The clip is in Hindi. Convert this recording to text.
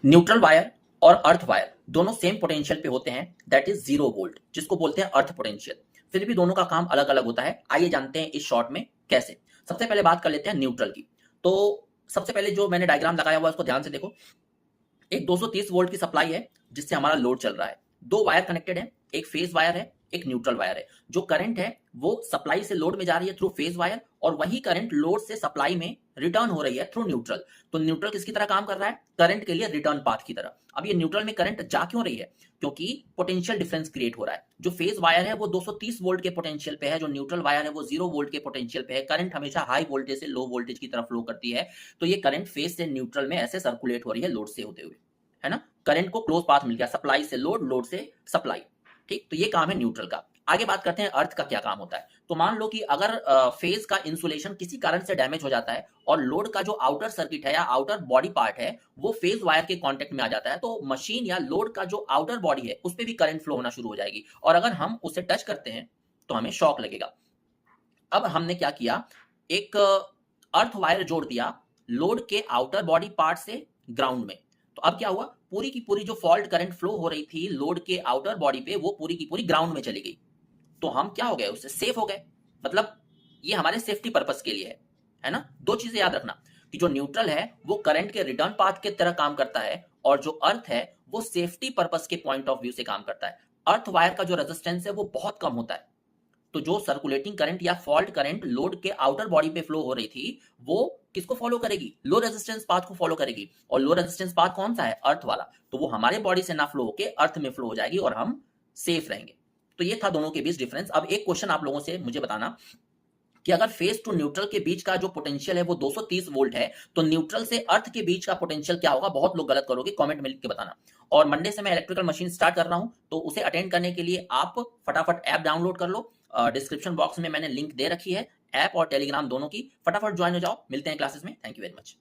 न्यूट्रल वायर और अर्थ वायर दोनों सेम पोटेंशियल पे होते हैं, दैट इज 0 वोल्ट, जिसको बोलते हैं अर्थ पोटेंशियल। फिर भी दोनों का काम अलग अलग होता है। आइए जानते हैं इस शॉर्ट में कैसे। सबसे पहले बात कर लेते हैं न्यूट्रल की। तो सबसे पहले जो मैंने डायग्राम लगाया हुआ है उसको ध्यान से देखो। एक 230 वोल्ट की सप्लाई है जिससे हमारा लोड चल रहा है। दो वायर कनेक्टेड है, एक फेज वायर है, एक न्यूट्रल वायर है। जो करंट है वो सप्लाई से लोड में जा रही है थ्रू फेज वायर, और वही करंट लोड से सप्लाई में रिटर्न हो रही है थ्रू न्यूट्रल। तो न्यूट्रल किसकी तरह काम कर रहा है? करंट के लिए रिटर्न पाथ की तरह। अब ये न्यूट्रल में करंट जा क्यों रही है? क्योंकि पोटेंशियल डिफरेंस क्रिएट हो रहा है। जो फेज वायर है वो 230 वोल्ट के पोटेंशियल पे है, जो न्यूट्रल वायर है वो 0 वोल्ट के पोटेंशियल पे है। करंट हमेशा हाई वोल्टेज से लो वोल्टेज की तरफ फ्लो करती है, तो ये करंट फेज से न्यूट्रल में ऐसे सर्कुलेट हो रही है लोड से होते हुए, है ना। करंट को क्लोज पाथ मिल गया, सप्लाई से लोड, लोड से सप्लाई। ठीक, तो ये काम है न्यूट्रल का। आगे बात करते हैं अर्थ का क्या काम होता है। तो मान लो कि अगर फेज का इंसुलेशन किसी कारण से डैमेज हो जाता है और लोड का जो आउटर सर्किट है या आउटर बॉडी पार्ट है वो फेज वायर के कांटेक्ट में आ जाता है, तो मशीन या लोड का जो आउटर बॉडी है उस पर भी करंट फ्लो होना शुरू हो जाएगी, और अगर हम उसे टच करते हैं तो हमें शॉक लगेगा। अब हमने क्या किया, एक अर्थ वायर जोड़ दिया लोड के आउटर बॉडी पार्ट से ग्राउंड में। तो अब क्या हुआ, पूरी की पूरी जो फॉल्ट करंट फ्लो हो रही थी लोड के आउटर बॉडी पे वो पूरी की पूरी ग्राउंड में चली गई। तो हम क्या हो गए, उससे सेफ हो गए। मतलब ये हमारे सेफ्टी पर्पस के लिए है ना। दो चीजें याद रखना कि जो न्यूट्रल है वो करंट के रिटर्न पाथ की तरह काम करता है, और जो अर्थ है वो सेफ्टी पर्पस के पॉइंट ऑफ व्यू से काम करता है। अर्थ वायर का जो रेजिस्टेंस है वो बहुत कम होता है, तो जो सर्कुलेटिंग करंट या फॉल्ट करंट लोड के आउटर बॉडी पे फ्लो हो रही थी वो किसको फॉलो करेगी? लो रेजिस्टेंस पाथ को फॉलो करेगी। और लो रेजिस्टेंस पाथ कौन सा है? अर्थ वाला। तो वो हमारे बॉडी से ना फ्लो होके अर्थ में फ्लो हो जाएगी और हम सेफ रहेंगे। तो ये था दोनों के बीच डिफरेंस। अब एक क्वेश्चन आप लोगों से मुझे बताना कि अगर फेज टू न्यूट्रल के बीच का जो पोटेंशियल है वो 230 वोल्ट है, तो न्यूट्रल से अर्थ के बीच का पोटेंशियल क्या होगा? बहुत लोग गलत करोगे, कमेंट में लिख के बताना। और मंडे से मैं इलेक्ट्रिकल मशीन स्टार्ट कर रहा हूं, तो उसे अटेंड करने के लिए आप फटाफट ऐप डाउनलोड कर लो। डिस्क्रिप्शन बॉक्स में मैंने लिंक दे रखी है ऐप और टेलीग्राम दोनों की। फटाफट ज्वाइन हो जाओ। मिलते हैं क्लासेस में। Thank you very much.